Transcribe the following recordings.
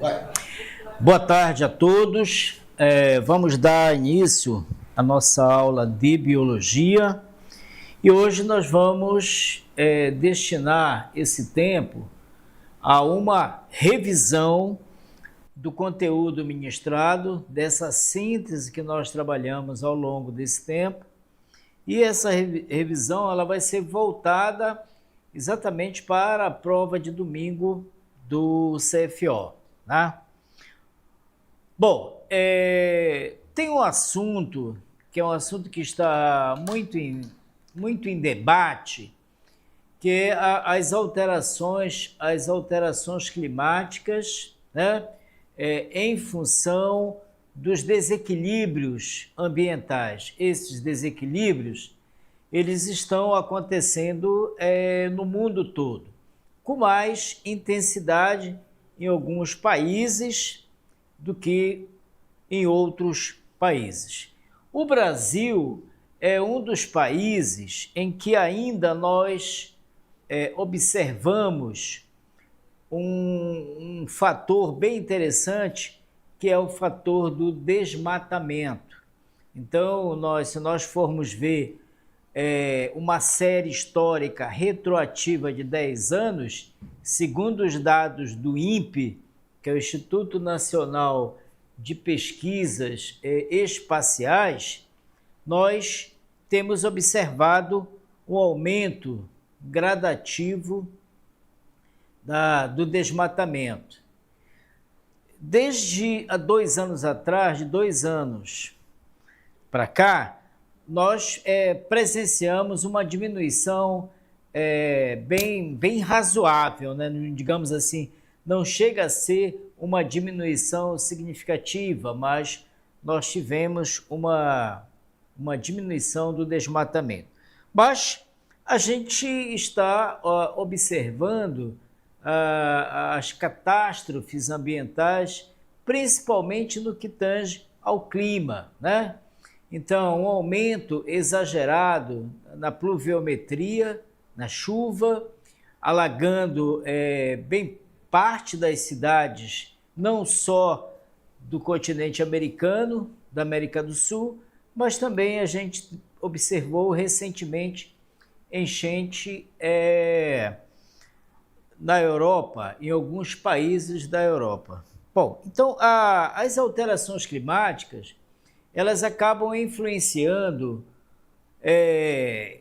Vai. Boa tarde a todos. Vamos dar início à nossa aula de biologia e hoje nós vamos destinar esse tempo a uma revisão do conteúdo ministrado, dessa síntese que nós trabalhamos ao longo desse tempo. E essa revisão ela vai ser voltada exatamente para a prova de domingo do CFO, tá? Bom, tem um assunto que é um assunto que está muito em debate, que é as alterações climáticas, né? Em função dos desequilíbrios ambientais. Esses desequilíbrios, eles estão acontecendo no mundo todo, com mais intensidade em alguns países do que em outros países. O Brasil é um dos países em que ainda nós observamos um fator bem interessante, que é o fator do desmatamento. Então, se nós formos ver uma série histórica retroativa de 10 anos, segundo os dados do INPE, que é o Instituto Nacional de Pesquisas Espaciais, nós temos observado um aumento gradativo do desmatamento. Desde há 2 anos atrás, de 2 anos para cá, nós presenciamos uma diminuição bem razoável, né? Digamos assim, não chega a ser uma diminuição significativa, mas nós tivemos uma diminuição do desmatamento. Mas a gente está observando as catástrofes ambientais, principalmente no que tange ao clima, né? Então, um aumento exagerado na pluviometria, na chuva, alagando bem parte das cidades, não só do continente americano, da América do Sul, mas também a gente observou recentemente enchente na Europa, em alguns países da Europa. Bom, então as alterações climáticas, elas acabam influenciando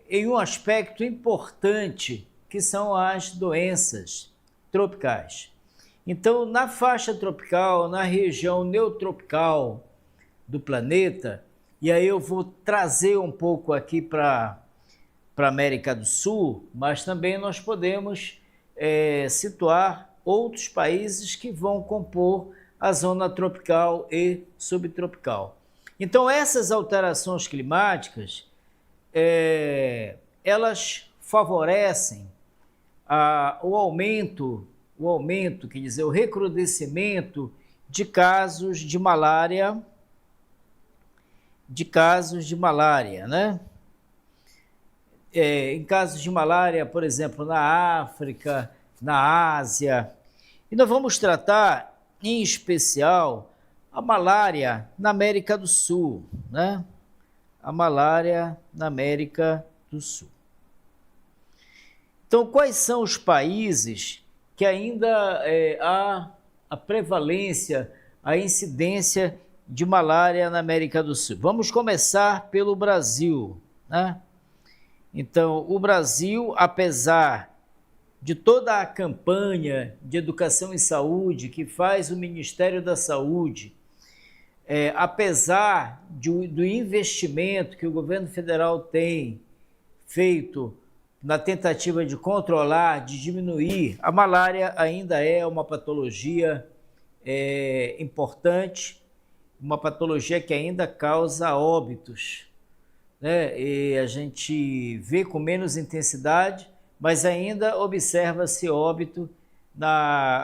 em um aspecto importante, que são as doenças tropicais. Então, na faixa tropical, na região neotropical do planeta, e aí eu vou trazer um pouco aqui para a América do Sul, mas também nós podemos situar outros países que vão compor a zona tropical e subtropical. Então, essas alterações climáticas, elas favorecem o aumento, quer dizer, o recrudescimento de casos de malária, né? Em casos de malária, por exemplo, na África, na Ásia. E nós vamos tratar, em especial, a malária na América do Sul, né? A malária na América do Sul. Então, quais são os países que ainda há a prevalência, a incidência de malária na América do Sul? Vamos começar pelo Brasil, né? Então, o Brasil, apesar de toda a campanha de educação e saúde que faz o Ministério da Saúde, apesar do investimento que o governo federal tem feito na tentativa de controlar, de diminuir, a malária ainda é uma patologia importante, uma patologia que ainda causa óbitos, né? E a gente vê com menos intensidade, mas ainda observa-se óbito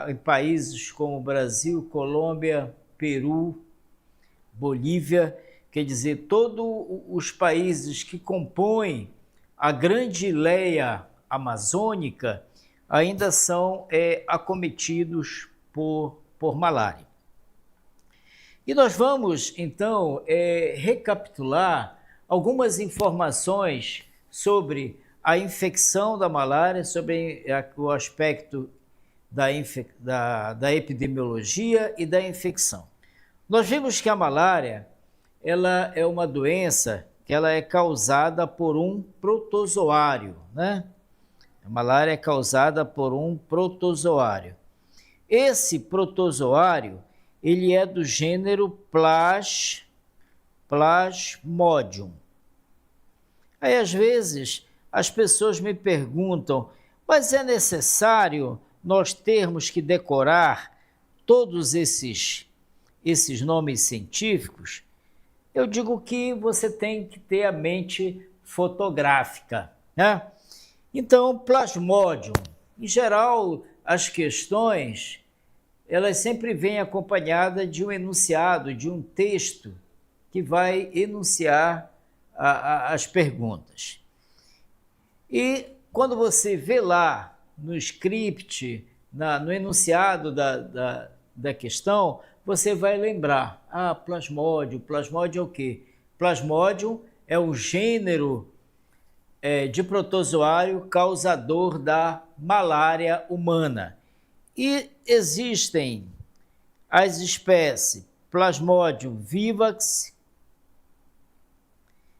em países como Brasil, Colômbia, Peru, Bolívia, quer dizer, todos os países que compõem a grande leia amazônica ainda são acometidos por por malária. E nós vamos, então, recapitular algumas informações sobre a infecção da malária, sobre o aspecto da epidemiologia e da infecção. Nós vimos que a malária ela é uma doença que ela é causada por um protozoário, né? A malária é causada por um protozoário. Esse protozoário, ele é do gênero Plasmodium. Aí, às vezes, as pessoas me perguntam, mas é necessário nós termos que decorar todos esses nomes científicos? Eu digo que você tem que ter a mente fotográfica, né? Então, Plasmodium, em geral, as questões, elas sempre vêm acompanhadas de um enunciado, de um texto que vai enunciar as perguntas. E quando você vê lá no script, no enunciado da questão, você vai lembrar, Plasmodium. Plasmodium é o quê? Plasmodium é o gênero de protozoário causador da malária humana. E existem as espécies Plasmodium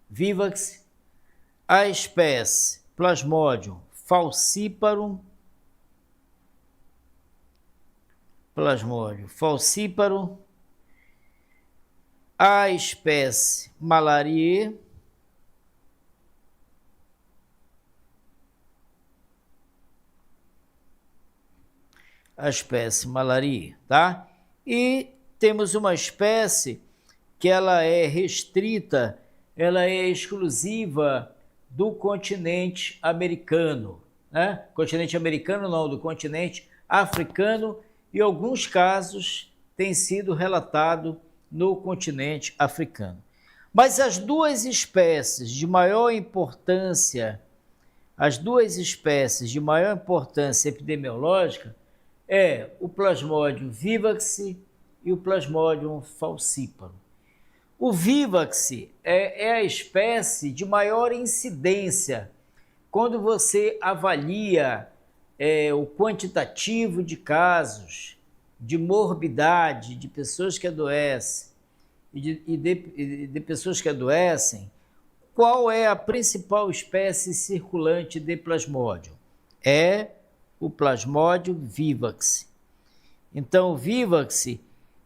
vivax, a espécie Plasmodium falciparum, a espécie Malariae, tá? E temos uma espécie que ela é restrita, ela é exclusiva do continente americano, né? Continente americano não, do continente africano, e alguns casos têm sido relatados no continente africano. Mas as duas espécies de maior importância epidemiológica é o Plasmodium vivax e o Plasmodium falciparum. O vivax é a espécie de maior incidência quando você avalia o quantitativo de casos, de morbidade, de pessoas que adoecem e de pessoas que adoecem. Qual é a principal espécie circulante de Plasmodium? É o Plasmodium vivax. Então, o vivax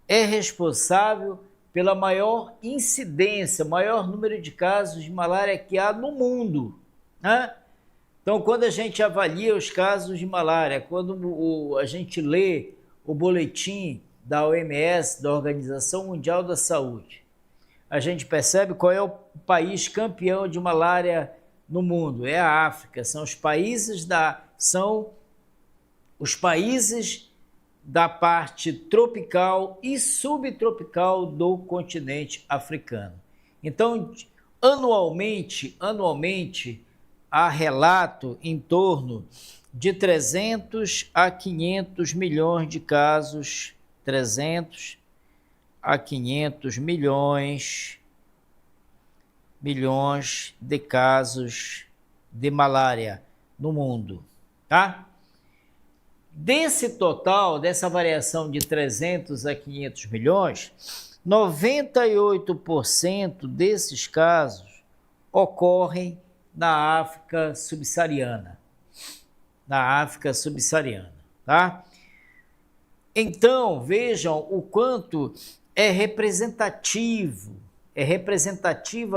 é responsável pela maior incidência, maior número de casos de malária que há no mundo, né? Então, quando a gente avalia os casos de malária, quando a gente lê o boletim da OMS, da Organização Mundial da Saúde, a gente percebe qual é o país campeão de malária no mundo. É a África, são os países da parte tropical e subtropical do continente africano. Então, anualmente há relato em torno de 300 a 500 milhões de casos, 300 a 500 milhões de casos de malária no mundo, tá? Desse total, dessa variação de 300 a 500 milhões, 98% desses casos ocorrem na África subsaariana. Tá? Então, vejam o quanto é representativa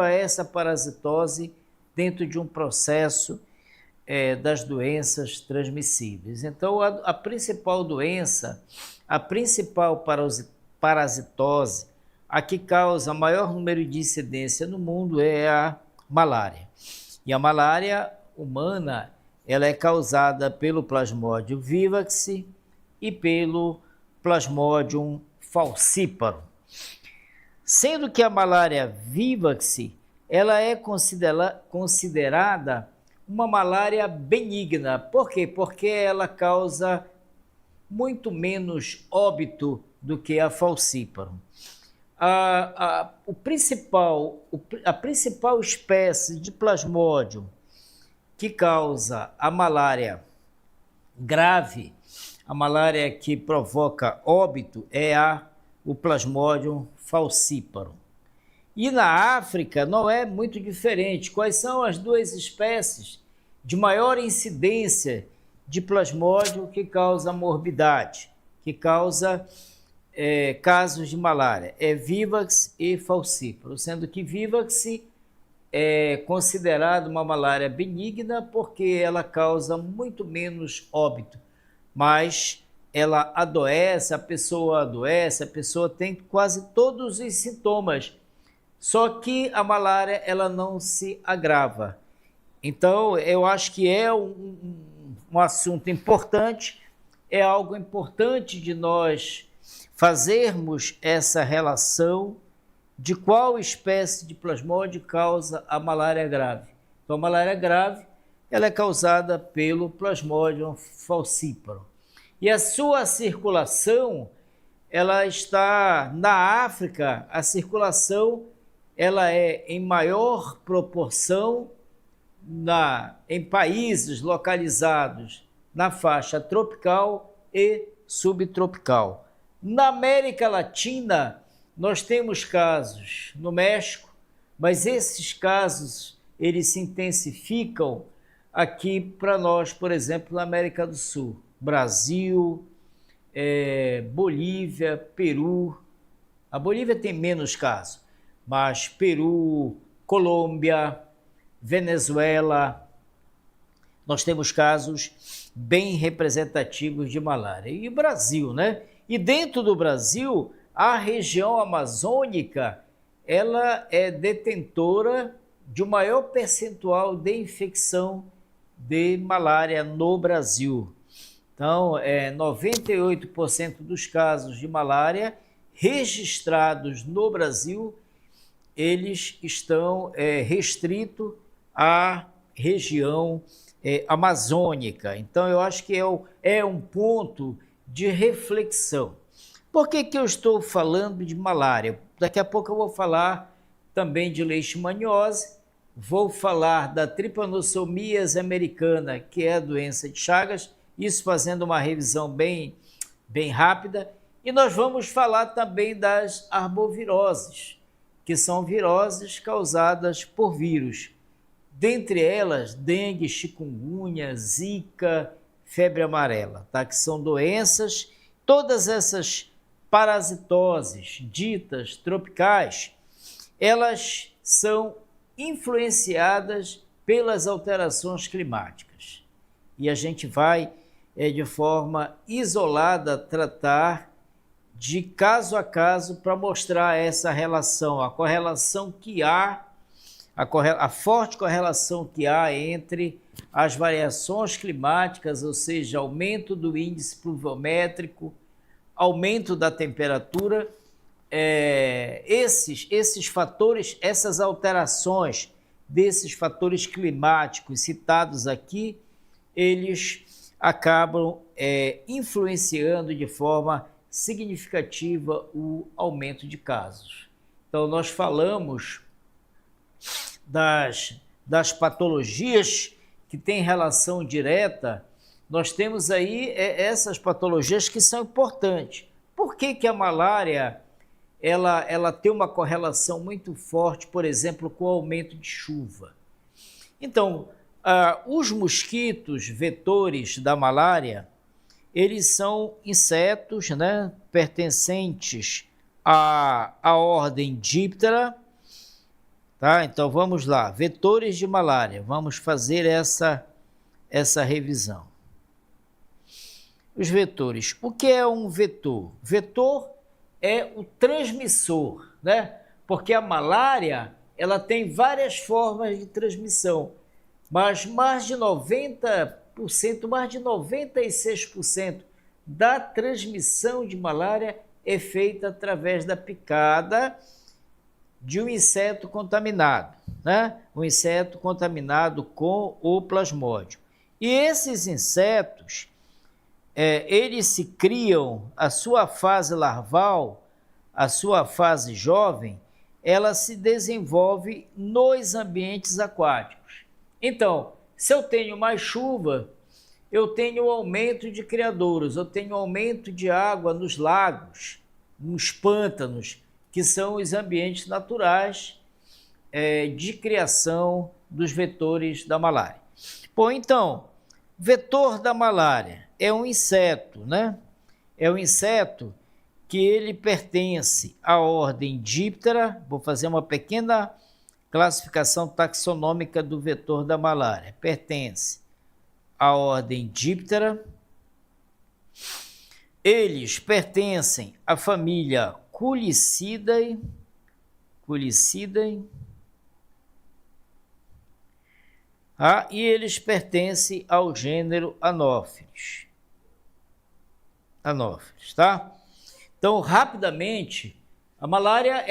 essa parasitose dentro de um processo das doenças transmissíveis. Então, a principal doença, a principal parasitose, a que causa maior número de incidência no mundo é a malária. E a malária humana, ela é causada pelo Plasmodium vivax e pelo Plasmodium falciparum. Sendo que a malária vivax, ela é considerada uma malária benigna. Por quê? Porque ela causa muito menos óbito do que a falciparum. A principal espécie de plasmódio que causa a malária grave, a malária que provoca óbito, é o Plasmodium falciparum. E na África não é muito diferente. Quais são as duas espécies de maior incidência de plasmódio que causa morbidade, que causa casos de malária? É Vivax e falciparum, sendo que Vivax é considerada uma malária benigna porque ela causa muito menos óbito, mas ela adoece, a pessoa tem quase todos os sintomas, só que a malária ela não se agrava. Então, eu acho que é um assunto importante, é algo importante de nós fazermos essa relação de qual espécie de plasmódio causa a malária grave. Então, a malária grave ela é causada pelo Plasmodium falciparum. E a sua circulação, ela está na África, a circulação ela é em maior proporção em países localizados na faixa tropical e subtropical. Na América Latina, nós temos casos no México, mas esses casos eles se intensificam aqui para nós, por exemplo, na América do Sul, Brasil, Bolívia, Peru. A Bolívia tem menos casos, mas Peru, Colômbia, Venezuela, nós temos casos bem representativos de malária. E o Brasil, né? E dentro do Brasil, a região amazônica, ela é detentora de um maior percentual de infecção de malária no Brasil. Então, 98% dos casos de malária registrados no Brasil, eles estão restritos à região amazônica. Então, eu acho que é um ponto de reflexão. Por que eu estou falando de malária? Daqui a pouco eu vou falar também de leishmaniose, vou falar da trypanossomiase americana, que é a doença de Chagas, isso fazendo uma revisão bem rápida, e nós vamos falar também das arboviroses, que são viroses causadas por vírus. Dentre elas, dengue, chikungunya, zika, febre amarela, tá? Que são doenças, todas essas parasitoses ditas tropicais, elas são influenciadas pelas alterações climáticas. E a gente vai, de forma isolada, tratar de caso a caso para mostrar essa relação, a correlação que há, a forte correlação que há entre as variações climáticas, ou seja, aumento do índice pluviométrico, aumento da temperatura, esses fatores, essas alterações desses fatores climáticos citados aqui, eles acabam influenciando de forma significativa o aumento de casos. Então, nós falamos das patologias que têm relação direta. Nós temos aí essas patologias que são importantes. Por que a malária ela tem uma correlação muito forte, por exemplo, com o aumento de chuva? Então, os mosquitos vetores da malária, eles são insetos, né, pertencentes à ordem Diptera. Tá? Então, vamos lá. Vetores de malária. Vamos fazer essa revisão. Os vetores. O que é um vetor? Vetor é o transmissor, né? Porque a malária ela tem várias formas de transmissão, mas mais de 90%, mais de 96% da transmissão de malária é feita através da picada de um inseto contaminado, né? Um inseto contaminado com o plasmódio. E esses insetos, eles se criam, a sua fase larval, a sua fase jovem, ela se desenvolve nos ambientes aquáticos. Então, se eu tenho mais chuva, eu tenho aumento de criadouros, eu tenho aumento de água nos lagos, nos pântanos, que são os ambientes naturais de criação dos vetores da malária. Bom, então, vetor da malária é um inseto, né? É um inseto que ele pertence à ordem Diptera. Vou fazer uma pequena classificação taxonômica do vetor da malária. Pertence à ordem Diptera. Eles pertencem à família Culicidae, e eles pertencem ao gênero Anopheles. Tá? Então, rapidamente, a malária,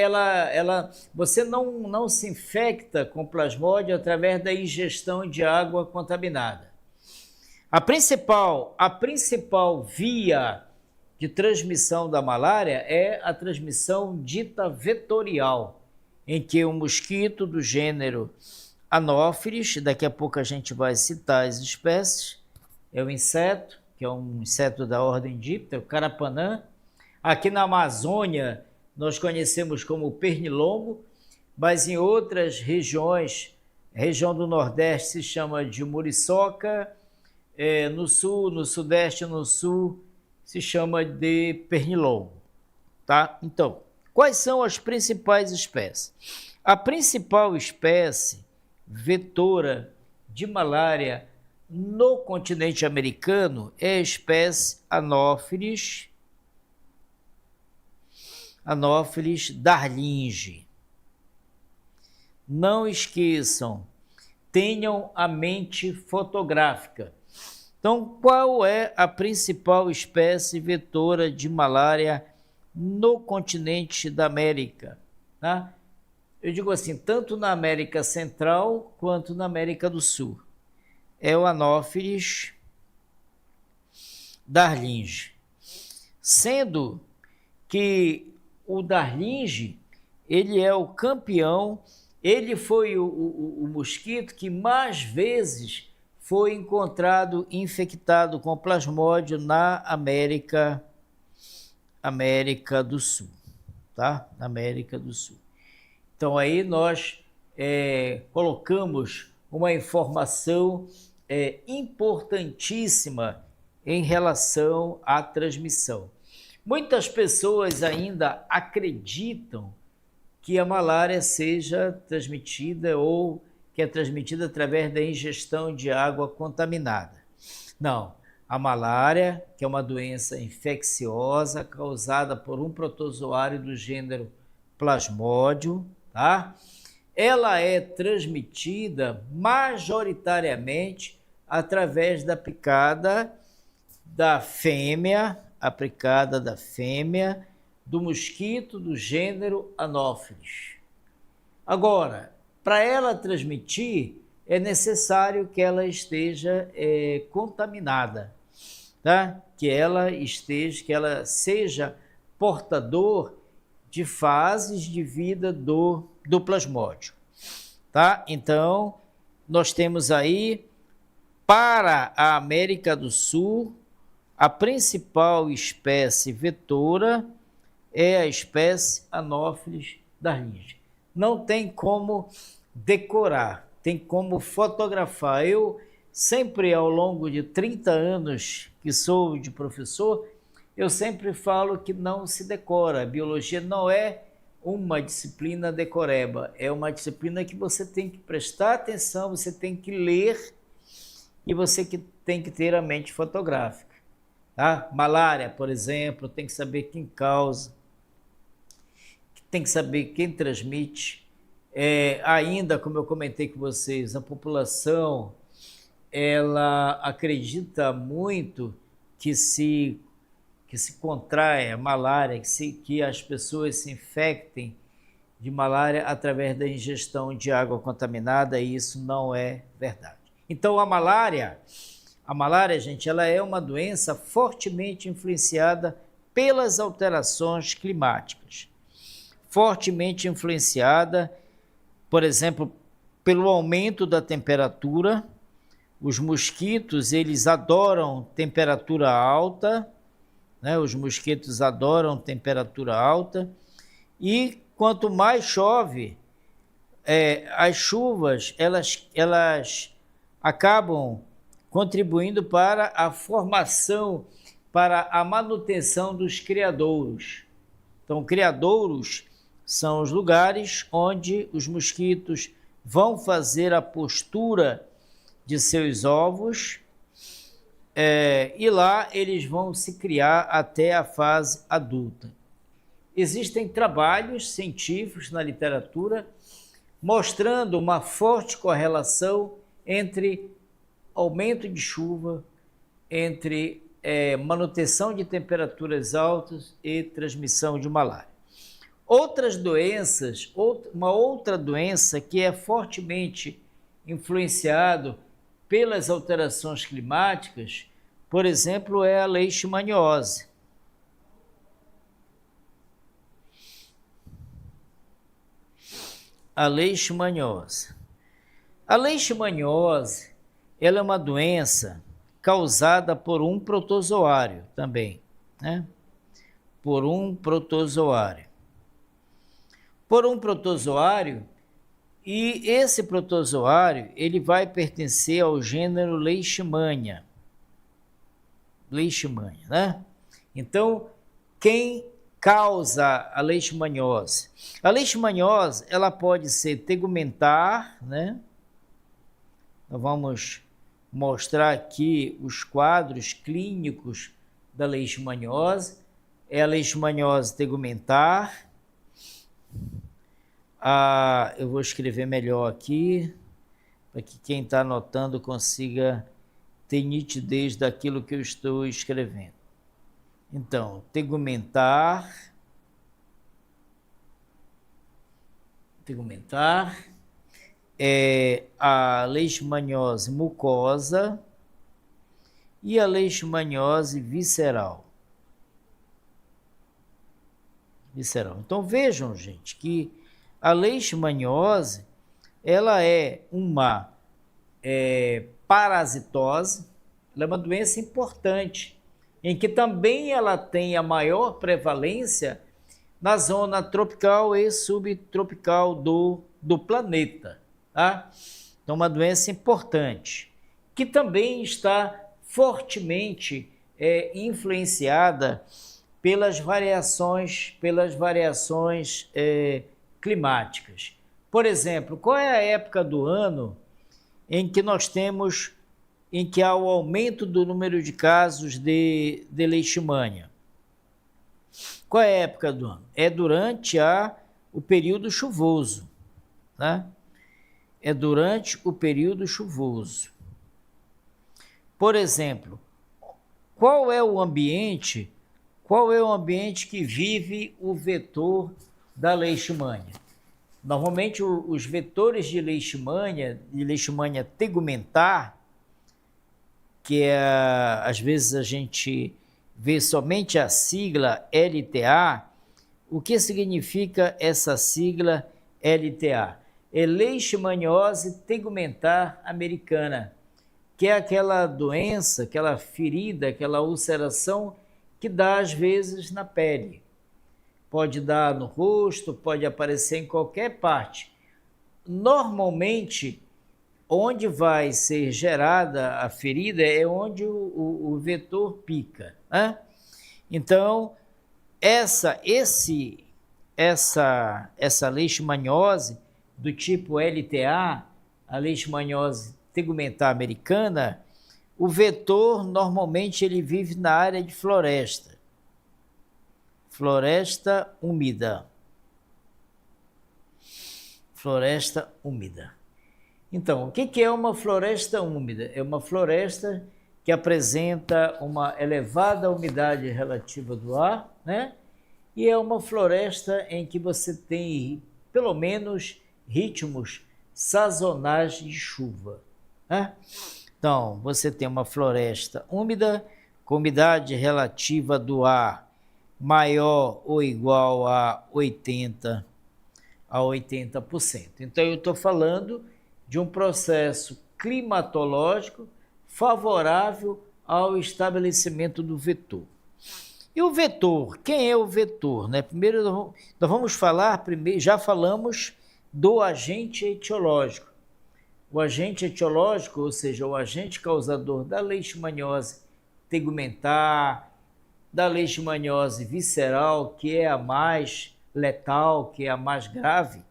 você não se infecta com plasmódio através da ingestão de água contaminada. A principal via de transmissão da malária é a transmissão dita vetorial, em que o mosquito do gênero Anopheles, daqui a pouco a gente vai citar as espécies, é o inseto, que é um inseto da ordem Diptera, o carapanã. Aqui na Amazônia nós conhecemos como pernilongo, mas em outras regiões, região do Nordeste se chama de muriçoca, no Sul, no Sudeste e no Sul se chama de pernilongo, tá? Então, quais são as principais espécies? A principal espécie vetora de malária no continente americano é a espécie Anopheles darlingi. Não esqueçam, tenham a mente fotográfica. Então, qual é a principal espécie vetora de malária no continente da América? Tá? Eu digo assim, tanto na América Central quanto na América do Sul. É o Anopheles darlingi. Sendo que o darlingi, ele é o campeão, ele foi o mosquito que mais vezes foi encontrado infectado com plasmódio na América do Sul, tá? Na América do Sul. Então aí nós colocamos uma informação importantíssima em relação à transmissão. Muitas pessoas ainda acreditam que a malária seja transmitida ou que é transmitida através da ingestão de água contaminada. Não, a malária, que é uma doença infecciosa causada por um protozoário do gênero Plasmodium, tá? Ela é transmitida majoritariamente através da picada da fêmea, do mosquito do gênero Anopheles. Agora, para ela transmitir, é necessário que ela esteja contaminada, tá? Que ela seja portador de fases de vida do plasmódio, tá? Então, nós temos aí, para a América do Sul, a principal espécie vetora é a espécie Anopheles darlingi. Não tem como decorar, tem como fotografar. Eu sempre, ao longo de 30 anos que sou de professor, eu sempre falo que não se decora. A biologia não é uma disciplina decoreba, é uma disciplina que você tem que prestar atenção, você tem que ler e você tem que ter a mente fotográfica. Tá? Malária, por exemplo, tem que saber quem causa, tem que saber quem transmite. Ainda, como eu comentei com vocês, a população ela acredita muito que se contraia malária, que as pessoas se infectem de malária através da ingestão de água contaminada, e isso não é verdade. Então, a malária, A malária, gente, ela é uma doença fortemente influenciada pelas alterações climáticas. Fortemente influenciada, por exemplo, pelo aumento da temperatura. Os mosquitos, eles adoram temperatura alta, né? Os mosquitos adoram temperatura alta. E quanto mais chove, as chuvas, elas acabam contribuindo para a formação, para a manutenção dos criadouros. Então, criadouros são os lugares onde os mosquitos vão fazer a postura de seus ovos, e lá eles vão se criar até a fase adulta. Existem trabalhos científicos na literatura mostrando uma forte correlação entre aumento de chuva, entre manutenção de temperaturas altas e transmissão de malária. Outras doenças, uma outra doença que é fortemente influenciado pelas alterações climáticas, por exemplo, é a leishmaniose. A leishmaniose. A leishmaniose, ela é uma doença causada por um protozoário também, né? Por um protozoário. E esse protozoário, ele vai pertencer ao gênero Leishmania. Leishmania, né? Então, quem causa a leishmaniose? A leishmaniose, ela pode ser tegumentar, né? Nós vamos mostrar aqui os quadros clínicos da leishmaniose. É a leishmaniose tegumentar. Eu vou escrever melhor aqui, para que quem está anotando consiga ter nitidez daquilo que eu estou escrevendo. Então, tegumentar, é a leishmaniose mucosa e a leishmaniose visceral. Então, vejam, gente, que a leishmaniose, ela é uma parasitose, ela é uma doença importante, em que também ela tem a maior prevalência na zona tropical e subtropical do planeta, tá? Então, uma doença importante, que também está fortemente influenciada pelas variações climáticas. Por exemplo, qual é a época do ano em que há o aumento do número de casos de leishmania? Qual é a época do ano? É durante o período chuvoso, tá? É durante o período chuvoso. Por exemplo, qual é o ambiente que vive o vetor da leishmania? Normalmente, os vetores de leishmania tegumentar, que às vezes a gente vê somente a sigla LTA. O que significa essa sigla LTA? É leishmaniose tegumentar americana, que é aquela doença, aquela ferida, aquela ulceração que dá às vezes na pele. Pode dar no rosto, pode aparecer em qualquer parte. Normalmente, onde vai ser gerada a ferida é onde o vetor pica, né? Então, essa leishmaniose do tipo LTA, a leishmaniose tegumentar americana, o vetor normalmente ele vive na área de floresta úmida. Floresta úmida. Então, o que é uma floresta úmida? É uma floresta que apresenta uma elevada umidade relativa do ar, né? E é uma floresta em que você tem, pelo menos, ritmos sazonais de chuva, né? Então, você tem uma floresta úmida, com umidade relativa do ar maior ou igual a 80%. Então, eu estou falando de um processo climatológico favorável ao estabelecimento do vetor. E o vetor, quem é o vetor? Primeiro, nós vamos falar, já falamos do agente etiológico. O agente etiológico, ou seja, o agente causador da leishmaniose tegumentar, da leishmaniose visceral, que é a mais letal, que é a mais grave,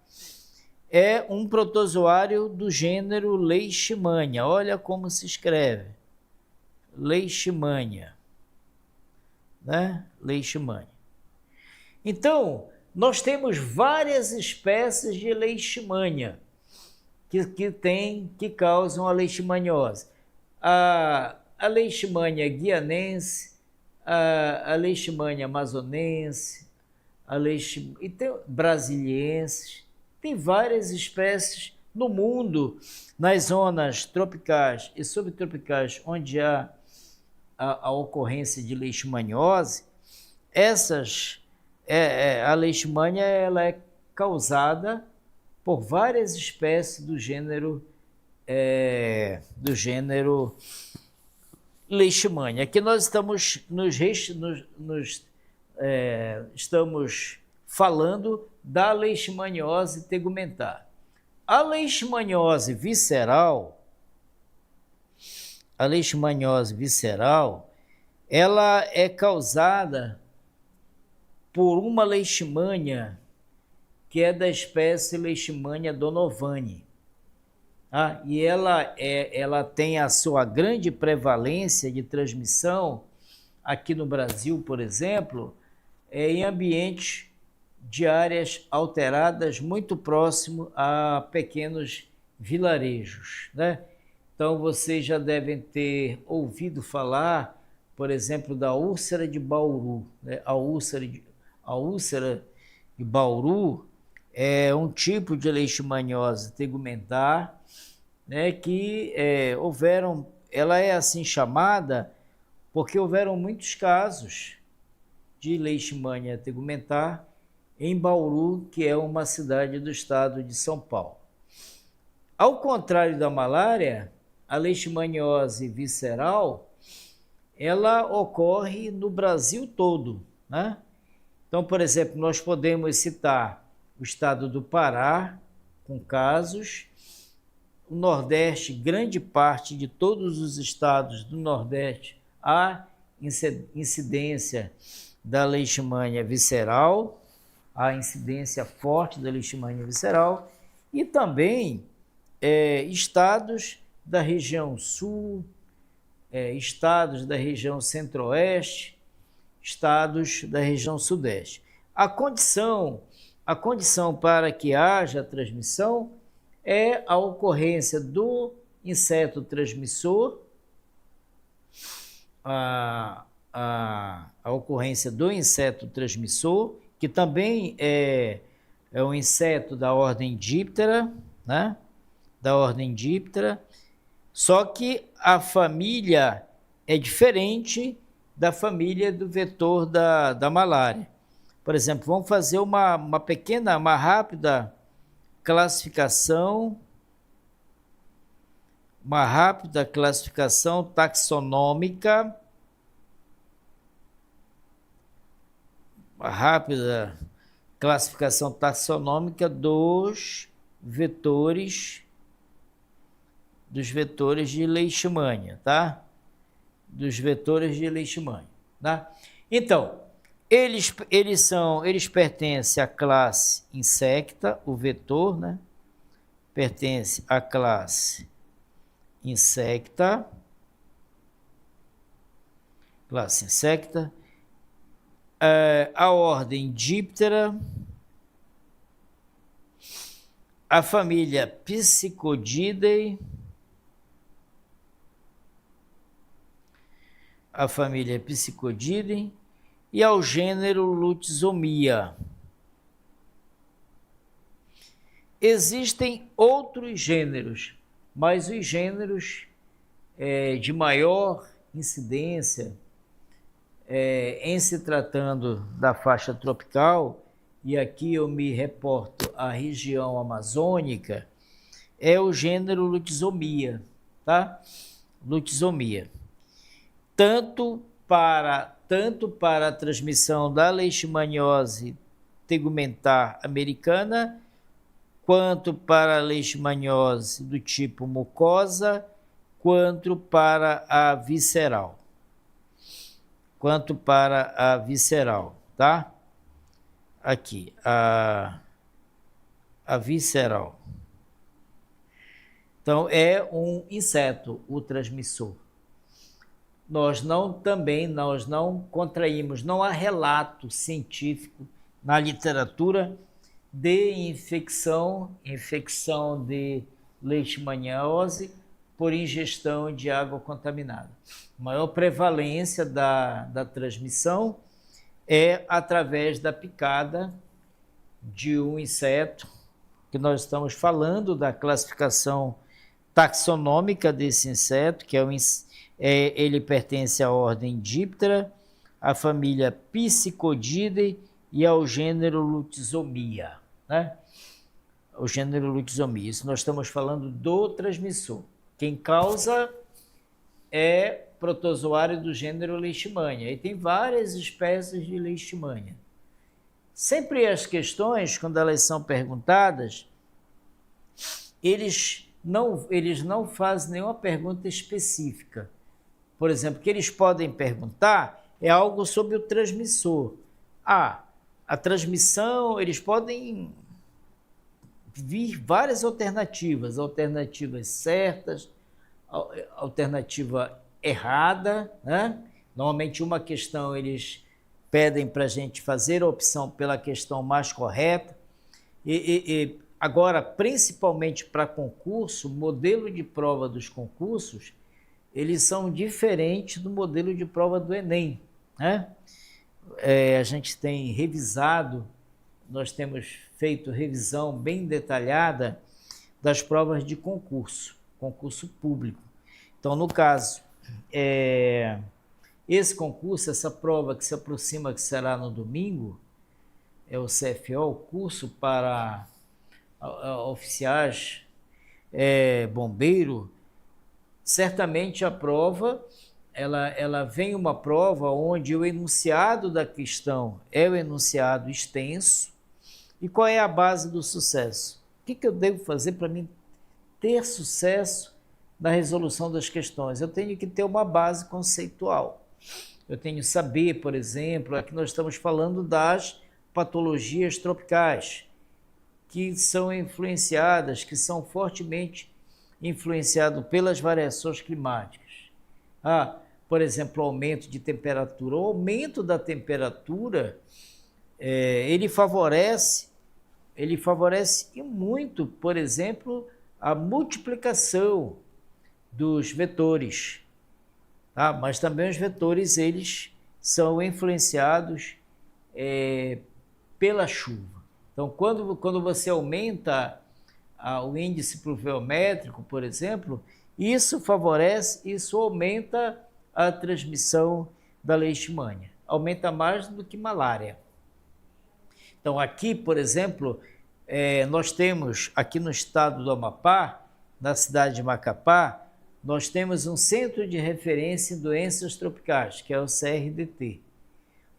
é um protozoário do gênero Leishmania. Olha como se escreve. Leishmania. Leishmania. Então, nós temos várias espécies de Leishmania que causam a leishmaniose. A Leishmania guianense, a Leishmania amazonense, e tem brasilienses, tem várias espécies no mundo, nas zonas tropicais e subtropicais, onde há a ocorrência de leishmaniose. A leishmania ela é causada por várias espécies do gênero Leishmania. Aqui nós estamos estamos falando da leishmaniose tegumentar. A leishmaniose visceral, ela é causada por uma leishmania que é da espécie Leishmania donovani. E ela tem a sua grande prevalência de transmissão aqui no Brasil, por exemplo, em ambientes de áreas alteradas muito próximo a pequenos vilarejos, Então, vocês já devem ter ouvido falar, por exemplo, da úlcera de Bauru. A úlcera de Bauru é um tipo de leishmaniose tegumentar, que ela é assim chamada porque houveram muitos casos de leishmania tegumentar em Bauru, que é uma cidade do estado de São Paulo. Ao contrário da malária, a leishmaniose visceral, ela ocorre no Brasil todo, Então, por exemplo, nós podemos citar o estado do Pará, com casos, o Nordeste, grande parte de todos os estados do Nordeste, há incidência da leishmania visceral, há incidência forte da leishmania visceral, e também estados da região sul, estados da região centro-oeste, estados da região sudeste. A condição para que haja transmissão é a ocorrência do inseto transmissor, a ocorrência do inseto transmissor, que também é um inseto da ordem Diptera, Da ordem Diptera, só que a família é diferente da família do vetor da malária. Por exemplo, vamos fazer uma rápida classificação, taxonômica, dos vetores de leishmania, Dos vetores de leishmania, Então, eles pertencem à classe insecta, o vetor, pertence à classe insecta, a ordem Diptera, a família Psychodidae, e ao gênero Lutzomia. Existem outros gêneros, mas os gêneros de maior incidência em se tratando da faixa tropical, e aqui eu me reporto à região amazônica, é o gênero Lutzomia, tá? Lutzomia. Tanto para a transmissão da leishmaniose tegumentar americana, quanto para a leishmaniose do tipo mucosa, quanto para a visceral. Tá? Aqui, a visceral. Então, é um inseto o transmissor. Nós não contraímos, não há relato científico na literatura de infecção de leishmaniose por ingestão de água contaminada. A maior prevalência da transmissão é através da picada de um inseto, que nós estamos falando da classificação taxonômica desse inseto, que ele pertence à ordem Diptera, à família Piscicodidae e ao gênero Lutzomia, né? O gênero Lutzomia. Isso nós estamos falando do transmissor. Quem causa é protozoário do gênero Leishmania. E tem várias espécies de Leishmania. Sempre as questões, quando elas são perguntadas, eles não fazem nenhuma pergunta específica. Por exemplo, o que eles podem perguntar é algo sobre o transmissor. A transmissão, eles podem vir várias alternativas certas, alternativa errada, né? Normalmente uma questão eles pedem para a gente fazer a opção pela questão mais correta. E agora, principalmente para concurso, o modelo de prova dos concursos, eles são diferentes do modelo de prova do Enem, né? A gente tem revisado, nós temos feito revisão bem detalhada das provas de concurso público. Então, no caso, esse concurso, essa prova que se aproxima, que será no domingo, é o CFO, o curso para oficiais bombeiro. Certamente a prova, ela vem uma prova onde o enunciado da questão é o enunciado extenso. E qual é a base do sucesso? O que eu devo fazer para mim ter sucesso na resolução das questões? Eu tenho que ter uma base conceitual. Eu tenho que saber, por exemplo, aqui nós estamos falando das patologias tropicais, que são influenciadas, que são fortemente influenciadas pelas variações climáticas. Por exemplo, o aumento de temperatura. O aumento da temperatura, ele favorece e muito, por exemplo, a multiplicação dos vetores. Mas também os vetores, eles são influenciados pela chuva. Então, quando você aumenta o índice pluviométrico, por exemplo, isso aumenta a transmissão da leishmania. Aumenta mais do que malária. Então, aqui, por exemplo, nós temos, aqui no estado do Amapá, na cidade de Macapá, nós temos um centro de referência em doenças tropicais, que é o CRDT.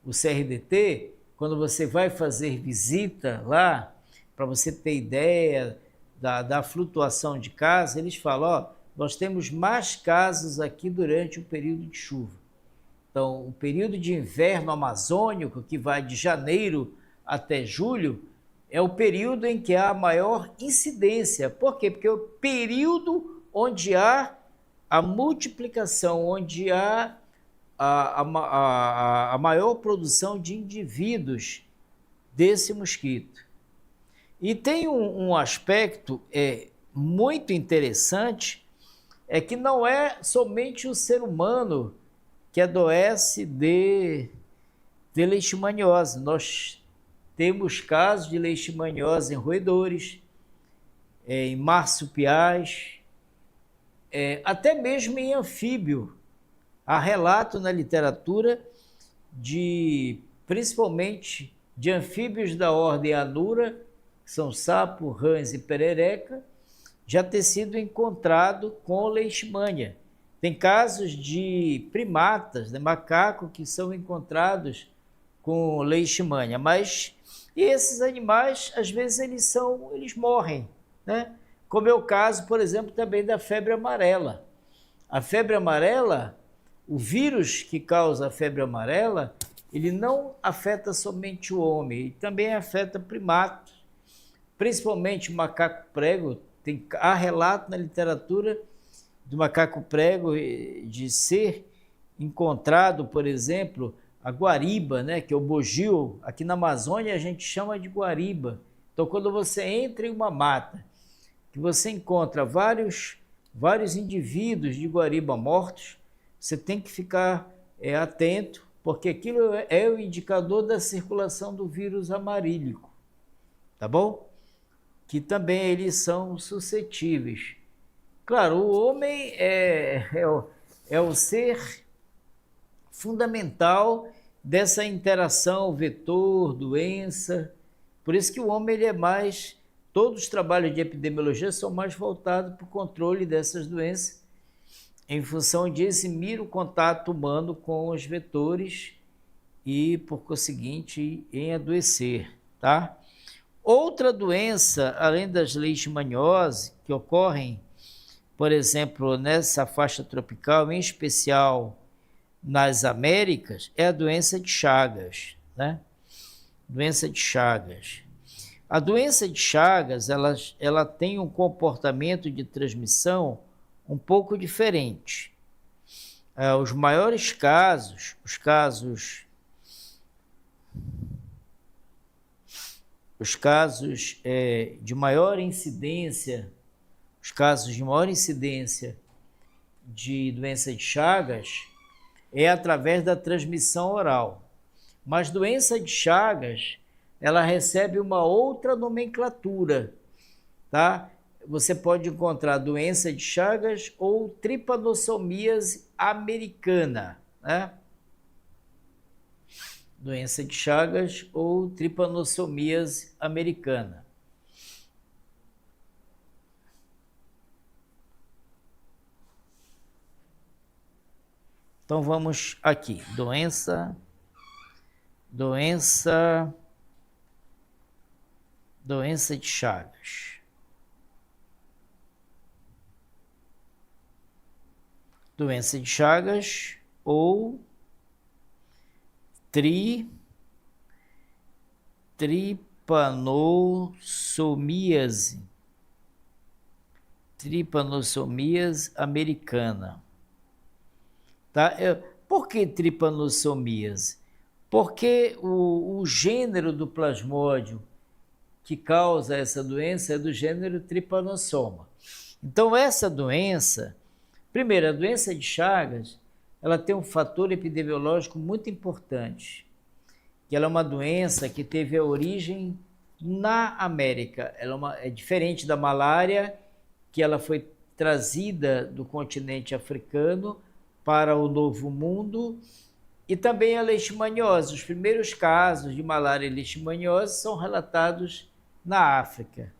O CRDT, quando você vai fazer visita lá, para você ter ideia da flutuação de casos, eles falam, nós temos mais casos aqui durante o período de chuva. Então, o período de inverno amazônico, que vai de janeiro até julho, é o período em que há a maior incidência. Por quê? Porque é o período onde há a multiplicação, onde há a maior produção de indivíduos desse mosquito. E tem um aspecto muito interessante, é que não é somente o ser humano que adoece de leishmaniose. Nós temos casos de leishmaniose em roedores, em marsupiais, até mesmo em anfíbio. Há relato na literatura principalmente de anfíbios da ordem Anura, que são sapo, rãs e perereca, já ter sido encontrado com leishmania. Tem casos de primatas, de macaco, que são encontrados com leishmania, mas esses animais, às vezes, eles morrem, né? Como é o caso, por exemplo, também da febre amarela. A febre amarela, o vírus que causa a febre amarela, ele não afeta somente o homem, ele também afeta primatas, principalmente o macaco prego. Há relato na literatura do macaco prego de ser encontrado, por exemplo, a guariba, né, que é o bugio. Aqui na Amazônia a gente chama de guariba. Então, quando você entra em uma mata, que você encontra vários indivíduos de guariba mortos, você tem que ficar atento, porque aquilo é o indicador da circulação do vírus amarílico, tá bom? Que também eles são suscetíveis. Claro, o homem é o ser fundamental dessa interação vetor-doença. Por isso que o homem ele é mais... Todos os trabalhos de epidemiologia são mais voltados para o controle dessas doenças, em função de eximir o contato humano com os vetores e, por conseguinte, em adoecer, tá? Outra doença, além das leishmaniose, que ocorrem, por exemplo, nessa faixa tropical, em especial nas Américas, é a doença de Chagas, né? Doença de Chagas. A doença de Chagas, ela tem um comportamento de transmissão um pouco diferente. Os maiores casos, os casos de maior incidência, os casos de maior incidência de doença de Chagas é através da transmissão oral. Mas doença de Chagas, ela recebe uma outra nomenclatura, tá? Você pode encontrar doença de Chagas ou tripanossomíase americana, né? Doença de Chagas ou tripanossomíase americana. Então vamos aqui, doença de Chagas. Doença de Chagas ou tripanossomíase americana. Tá? Por que tripanossomíase? Porque o gênero do plasmódio que causa essa doença é do gênero Trypanosoma. Então, essa doença, primeiro, a doença de Chagas, ela tem um fator epidemiológico muito importante, que ela é uma doença que teve a origem na América. Ela é diferente da malária, que ela foi trazida do continente africano para o Novo Mundo, e também a leishmaniose. Os primeiros casos de malária e leishmaniose são relatados na África.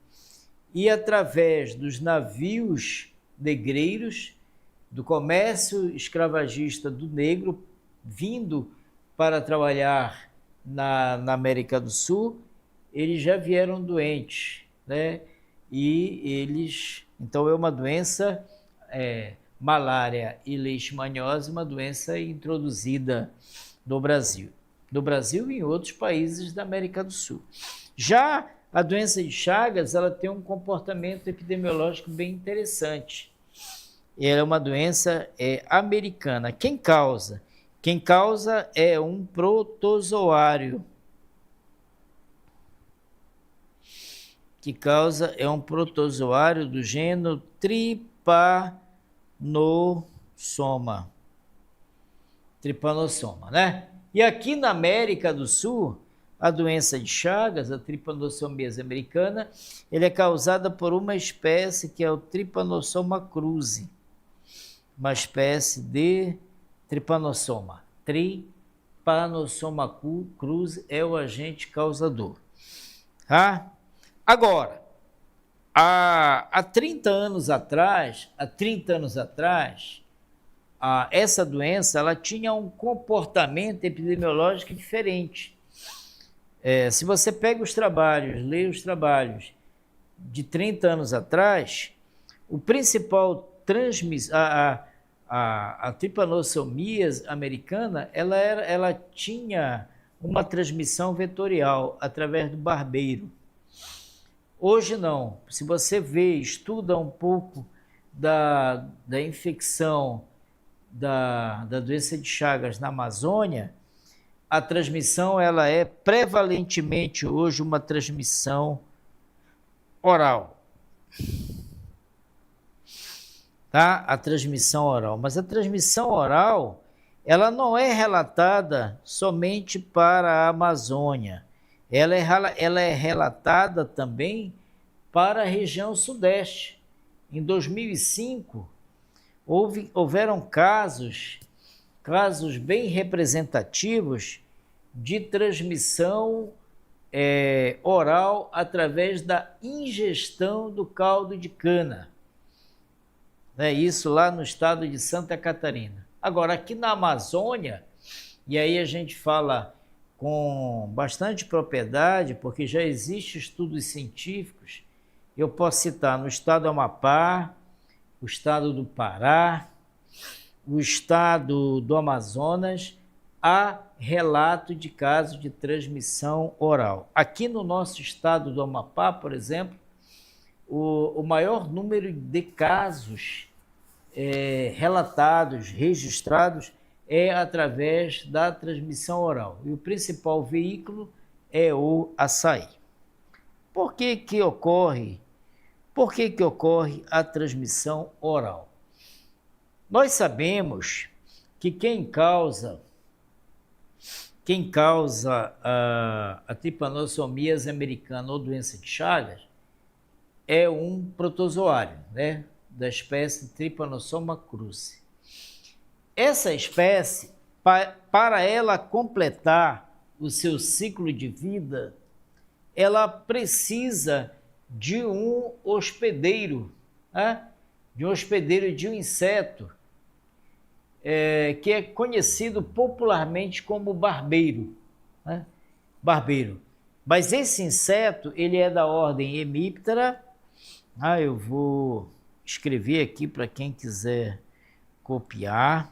E através dos navios negreiros, do comércio escravagista do negro, vindo para trabalhar na América do Sul, eles já vieram doentes, né? Então é uma doença, malária e leishmaniose, uma doença introduzida no Brasil e em outros países da América do Sul. Já a doença de Chagas, ela tem um comportamento epidemiológico bem interessante. Ela é uma doença americana. Quem causa? Quem causa é um protozoário. Que causa é um protozoário do gênero Trypanosoma. Trypanosoma, né? E aqui na América do Sul, a doença de Chagas, a tripanossomíase americana, ele é causada por uma espécie que é o Trypanosoma cruzi. uma espécie de tripanossoma. Trypanosoma cruzi é o agente causador. Tá? Agora, há 30 anos atrás, essa doença ela tinha um comportamento epidemiológico diferente. Se você pega os trabalhos, lê os trabalhos de 30 anos atrás, o principal a tripanossomia americana, ela tinha uma transmissão vetorial através do barbeiro. Hoje não. Se você estuda um pouco da infecção da doença de Chagas na Amazônia, a transmissão ela é prevalentemente hoje uma transmissão oral. Tá? A transmissão oral. Mas a transmissão oral, ela não é relatada somente para a Amazônia. Ela é relatada também para a região sudeste. Em 2005, houveram casos bem representativos de transmissão oral através da ingestão do caldo de cana. Isso lá no estado de Santa Catarina. Agora, aqui na Amazônia, e aí a gente fala com bastante propriedade, porque já existem estudos científicos, eu posso citar no estado do Amapá, o estado do Pará, o estado do Amazonas, há relato de casos de transmissão oral. Aqui no nosso estado do Amapá, por exemplo, o maior número de casos relatados, registrados, é através da transmissão oral. E o principal veículo é o açaí. Por que que ocorre a transmissão oral? Nós sabemos que quem causa a tripanossomia americana ou doença de Chagas é um protozoário, né, da espécie Trypanosoma cruzi. Essa espécie, para ela completar o seu ciclo de vida, ela precisa de um hospedeiro, né? De um inseto, que é conhecido popularmente como barbeiro, né? Barbeiro. Mas esse inseto, ele é da ordem Hemiptera. Eu vou escrever aqui para quem quiser copiar,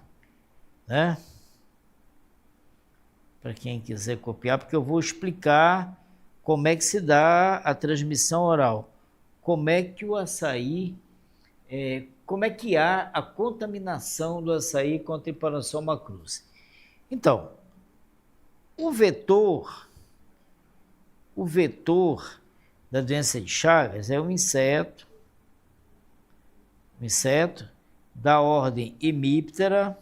né? Para quem quiser copiar, porque eu vou explicar como é que se dá a transmissão oral, como é que o açaí, como é que há a contaminação do açaí com a Trypanosoma cruzi. Então, o vetor da doença de Chagas é um inseto da ordem Hemiptera,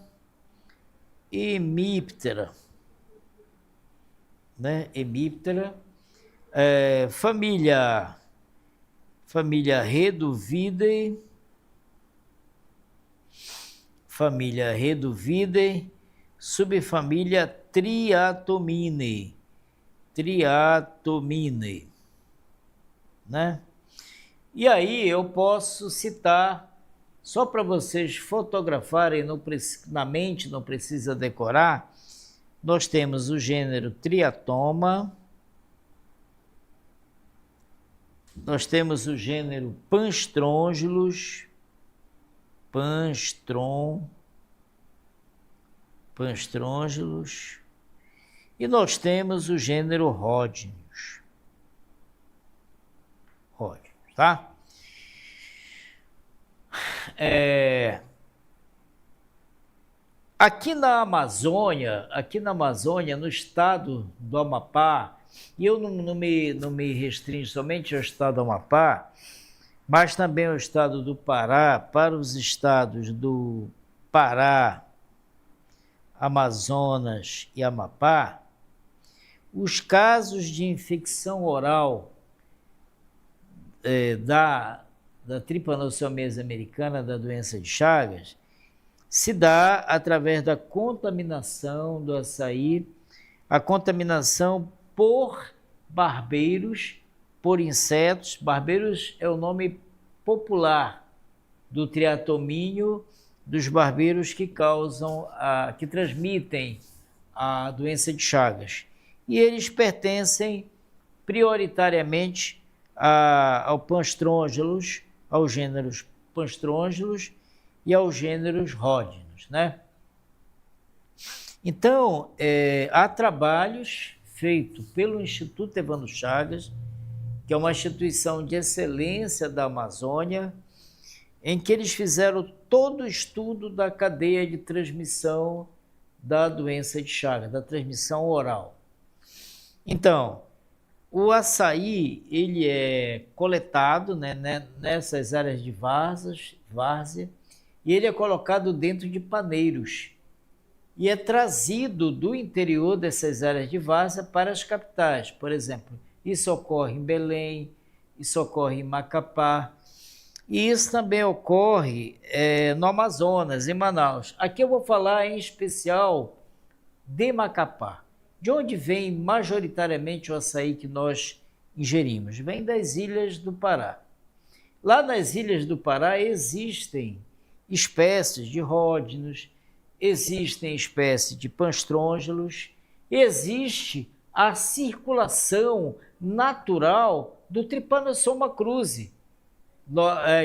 né? Hemiptera, família Reduvidae, subfamília Triatomine, né? E aí eu posso citar, só para vocês fotografarem na mente, não precisa decorar, nós temos o gênero Triatoma, nós temos o gênero Panstrongylos, e nós temos o gênero Rhodnius, tá? Aqui na Amazônia, no estado do Amapá, e eu não me restringo somente ao estado do Amapá, mas também ao estado do Pará, para os estados do Pará, Amazonas e Amapá, os casos de infecção oral da Trypanosoma americana, da doença de Chagas, se dá através da contaminação do açaí, a contaminação por barbeiros, por insetos. Barbeiros é o nome popular do triatomínio, dos barbeiros que que transmitem a doença de Chagas. E eles pertencem prioritariamente ao Panstrongelus, aos gêneros Panstrongelus e aos gêneros Rhodinos, né? Então, há trabalhos feitos pelo Instituto Evandro Chagas, que é uma instituição de excelência da Amazônia, em que eles fizeram todo o estudo da cadeia de transmissão da doença de Chagas, da transmissão oral. Então, o açaí, ele é coletado, né, nessas áreas de várzea, e ele é colocado dentro de paneiros e é trazido do interior dessas áreas de várzea para as capitais. Por exemplo, isso ocorre em Belém, isso ocorre em Macapá, e isso também ocorre no Amazonas, em Manaus. Aqui eu vou falar em especial de Macapá. De onde vem majoritariamente o açaí que nós ingerimos? Vem das ilhas do Pará. Lá nas ilhas do Pará existem espécies de ródinos, existem espécies de panstrongelos, existe a circulação natural do Trypanosoma cruzi.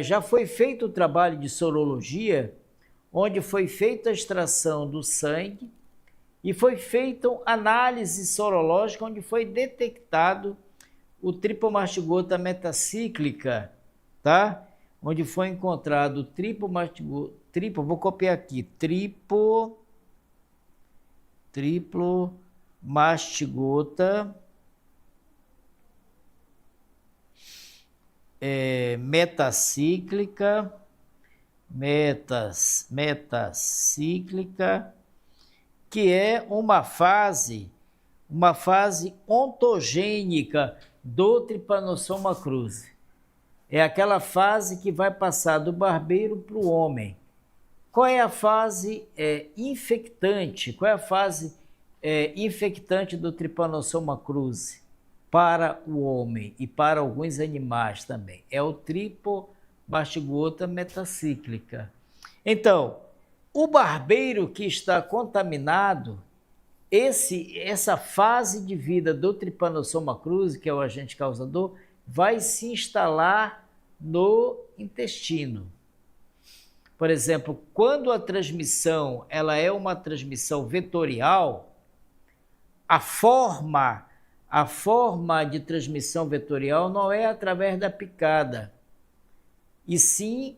Já foi feito o trabalho de sorologia, onde foi feita a extração do sangue e foi feita análise sorológica, onde foi detectado o Tripomastigota metacíclica, tá? Onde foi encontrado o vou copiar aqui, Triplomastigota metacíclica, que é uma fase ontogênica do Trypanosoma cruzi. É aquela fase que vai passar do barbeiro para o homem. Qual é a fase infectante? Qual é a fase infectante do Trypanosoma cruzi para o homem e para alguns animais também? É o Tripomastigota metacíclica. Então, o barbeiro que está contaminado, essa fase de vida do Trypanosoma cruzi, que é o agente causador, vai se instalar no intestino. Por exemplo, quando a transmissão ela é uma transmissão vetorial, a forma de transmissão vetorial não é através da picada, e sim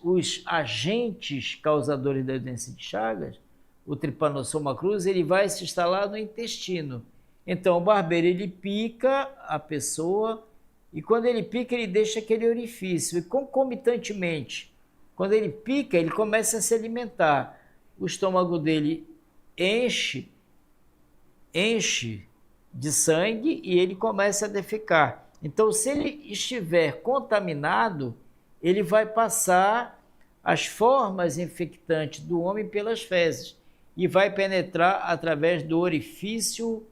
os agentes causadores da doença de Chagas, o Trypanosoma cruzi, ele vai se instalar no intestino. Então, o barbeiro, ele pica a pessoa, e quando ele pica, ele deixa aquele orifício. E concomitantemente, quando ele pica, ele começa a se alimentar. O estômago dele enche de sangue e ele começa a defecar. Então, se ele estiver contaminado, ele vai passar as formas infectantes do homem pelas fezes e vai penetrar através do orifício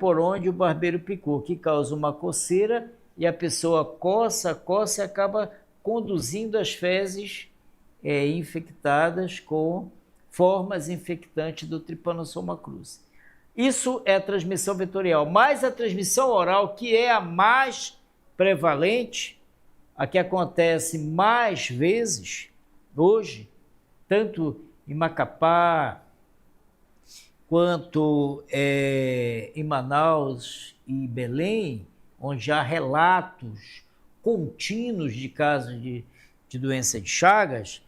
por onde o barbeiro picou, que causa uma coceira e a pessoa coça e acaba conduzindo as fezes infectadas com formas infectantes do Trypanosoma cruzi. Isso é a transmissão vetorial, mas a transmissão oral, que é a mais prevalente, a que acontece mais vezes hoje, tanto em Macapá, quanto em Manaus e Belém, onde há relatos contínuos de casos de doença de Chagas,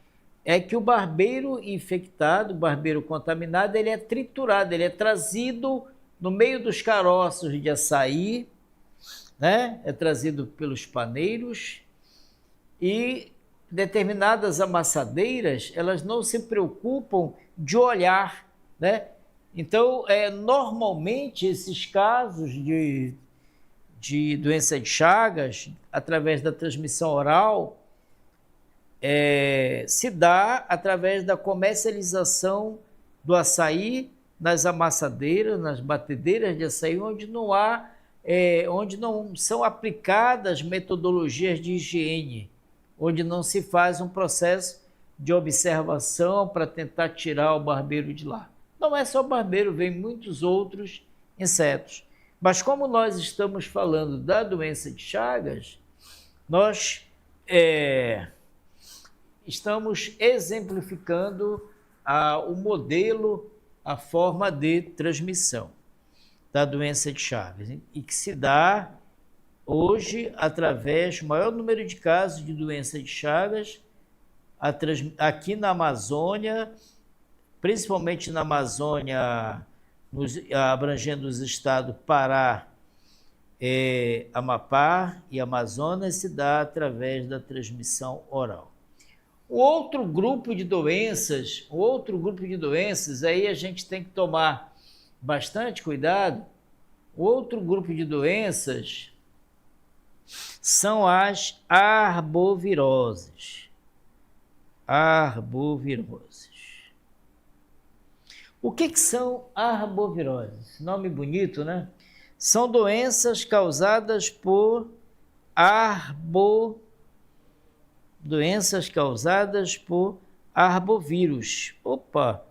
é que o barbeiro infectado, o barbeiro contaminado, ele é triturado, ele é trazido no meio dos caroços de açaí, né? É trazido pelos paneiros, e determinadas amassadeiras, elas não se preocupam de olhar, né? Então, normalmente, esses casos de doença de Chagas, através da transmissão oral, se dá através da comercialização do açaí nas amassadeiras, nas batedeiras de açaí, onde não são aplicadas metodologias de higiene, onde não se faz um processo de observação para tentar tirar o barbeiro de lá. Não é só o barbeiro, vem muitos outros insetos. Mas como nós estamos falando da doença de Chagas, nós estamos exemplificando o modelo, a forma de transmissão da doença de Chagas, e que se dá hoje através do maior número de casos de doença de Chagas aqui na Amazônia, principalmente na Amazônia, abrangendo os estados Pará, Amapá e Amazonas, se dá através da transmissão oral. O outro grupo de doenças, aí a gente tem que tomar bastante cuidado. O outro grupo de doenças são as arboviroses. O que são arboviroses? Nome bonito, né? São doenças causadas por arbovírus. Opa!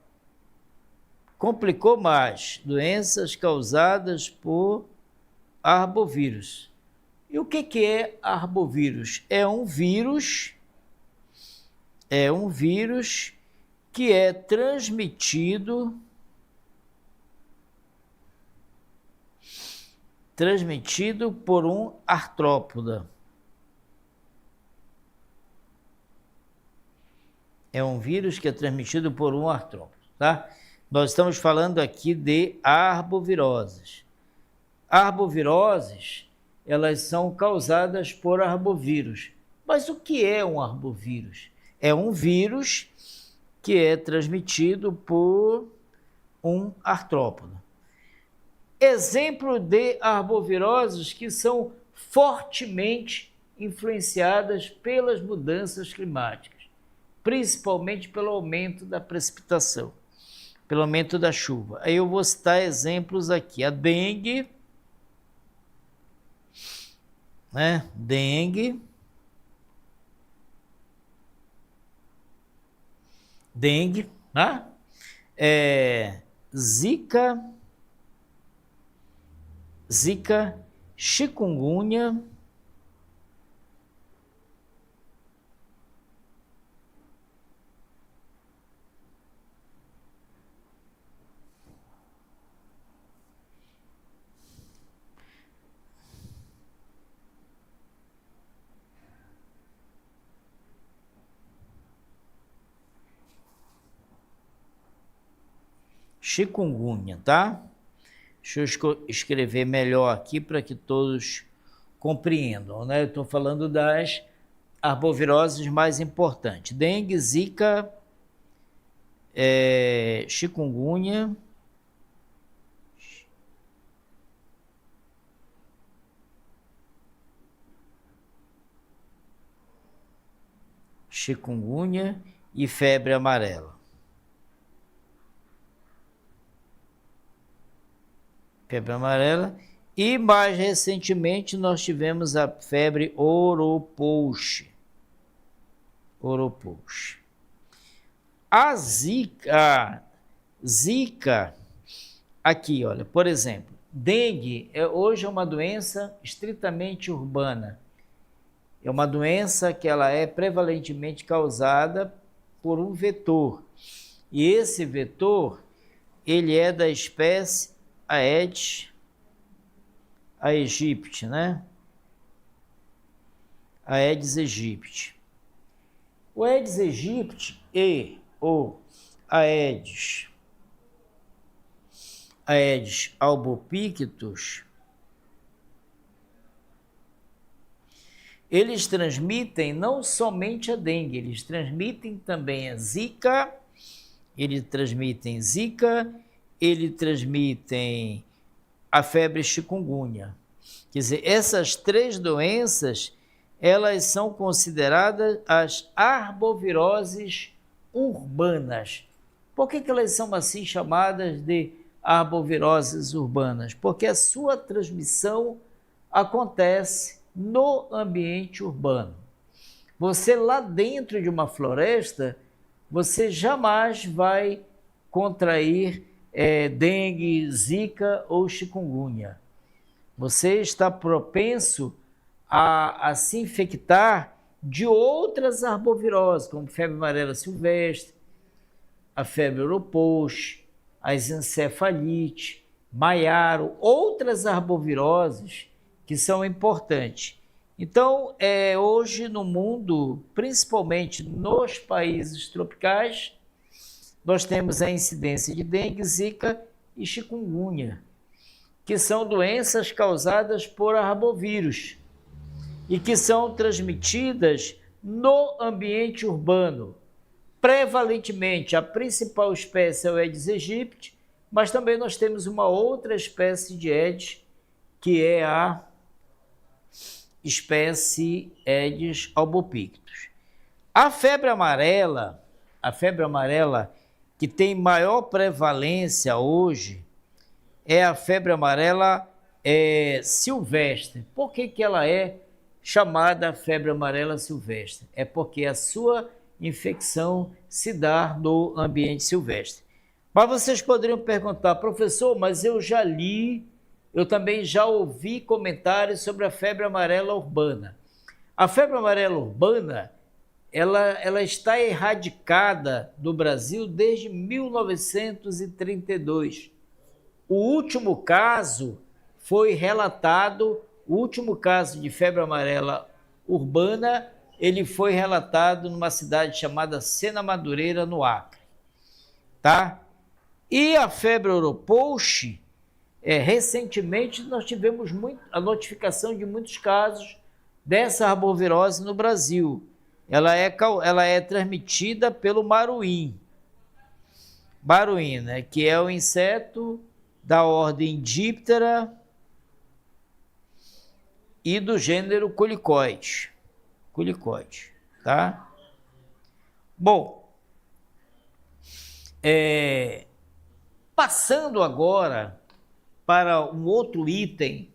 Complicou mais. Doenças causadas por arbovírus. E o que é arbovírus? É um vírus que é transmitido por um artrópoda. É um vírus que é transmitido por um artrópoda, tá? Nós estamos falando aqui de arboviroses. Arboviroses, elas são causadas por arbovírus. Mas o que é um arbovírus? É um vírus que é transmitido por um artrópoda. Exemplo de arboviroses que são fortemente influenciadas pelas mudanças climáticas, principalmente pelo aumento da precipitação, pelo aumento da chuva. Aí eu vou citar exemplos aqui. A dengue, né? Dengue, né? Zika, chikungunya, tá? Deixa eu escrever melhor aqui para que todos compreendam, né? Eu estou falando das arboviroses mais importantes. Dengue, zika, chikungunya, e febre amarela. Febre amarela. E mais recentemente nós tivemos a febre oropouche. A zika, aqui, olha, por exemplo, dengue hoje é uma doença estritamente urbana. É uma doença que ela é prevalentemente causada por um vetor. E esse vetor, ele é da espécie Aedes aegypti, né? Aedes aegypti. O Aedes aegypti e o Aedes albopictus, eles transmitem não somente a dengue, eles transmitem também a zika, eles transmitem a febre chikungunya. Quer dizer, essas três doenças, elas são consideradas as arboviroses urbanas. Por que elas são assim chamadas de arboviroses urbanas? Porque a sua transmissão acontece no ambiente urbano. Você lá dentro de uma floresta, você jamais vai contrair dengue, zika ou chikungunya. Você está propenso a se infectar de outras arboviroses, como febre amarela silvestre, a febre europox, as encefalites, maiaro, outras arboviroses que são importantes. Então, hoje no mundo, principalmente nos países tropicais, nós temos a incidência de dengue, zika e chikungunya, que são doenças causadas por arbovírus e que são transmitidas no ambiente urbano. Prevalentemente, a principal espécie é o Aedes aegypti, mas também nós temos uma outra espécie de Aedes, que é a espécie Aedes albopictus. A febre amarela que tem maior prevalência hoje, é a febre amarela silvestre. Por que ela é chamada febre amarela silvestre? É porque a sua infecção se dá no ambiente silvestre. Mas vocês poderiam perguntar, professor, mas eu já li, eu também já ouvi comentários sobre a febre amarela urbana. A febre amarela urbana, ela está erradicada do Brasil desde 1932. O último caso foi relatado, o último caso de febre amarela urbana, ele foi relatado numa cidade chamada Sena Madureira, no Acre. Tá? E a febre europox, recentemente nós tivemos a notificação de muitos casos dessa arbovirose no Brasil. Ela é transmitida pelo maruim. Maruim, né, que é o inseto da ordem Diptera e do gênero Culicoides. Tá? Bom, passando agora para um outro item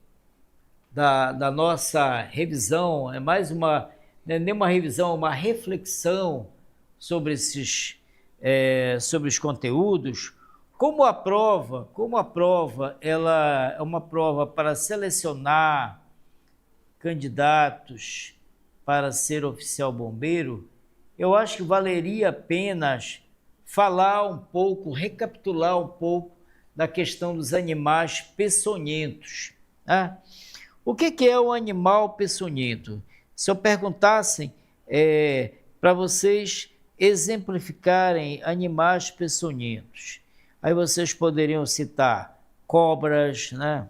da nossa revisão, é mais uma, não é nem uma revisão, uma reflexão sobre sobre os conteúdos. Como a prova ela é uma prova para selecionar candidatos para ser oficial bombeiro, eu acho que valeria apenas falar um pouco, recapitular um pouco da questão dos animais peçonhentos. Né? O que é um animal peçonhento? Se eu perguntassem para vocês exemplificarem animais peçonhentos, aí vocês poderiam citar cobras, né?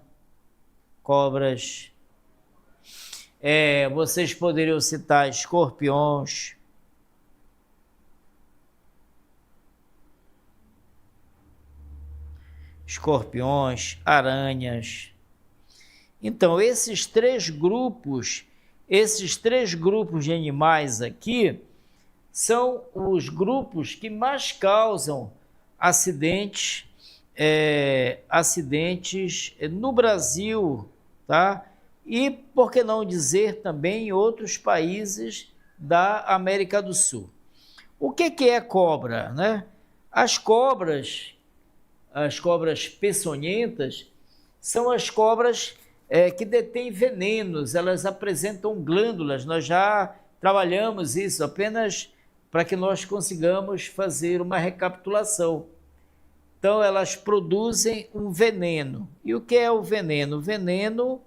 Cobras. Vocês poderiam citar escorpiões. Aranhas. Então, esses três grupos de animais aqui são os grupos que mais causam acidentes no Brasil, tá? E, por que não dizer, também em outros países da América do Sul. O que é cobra, né? As cobras peçonhentas são as cobras que detêm venenos, elas apresentam glândulas. Nós já trabalhamos isso apenas para que nós consigamos fazer uma recapitulação. Então, elas produzem um veneno. E o que é o veneno? O veneno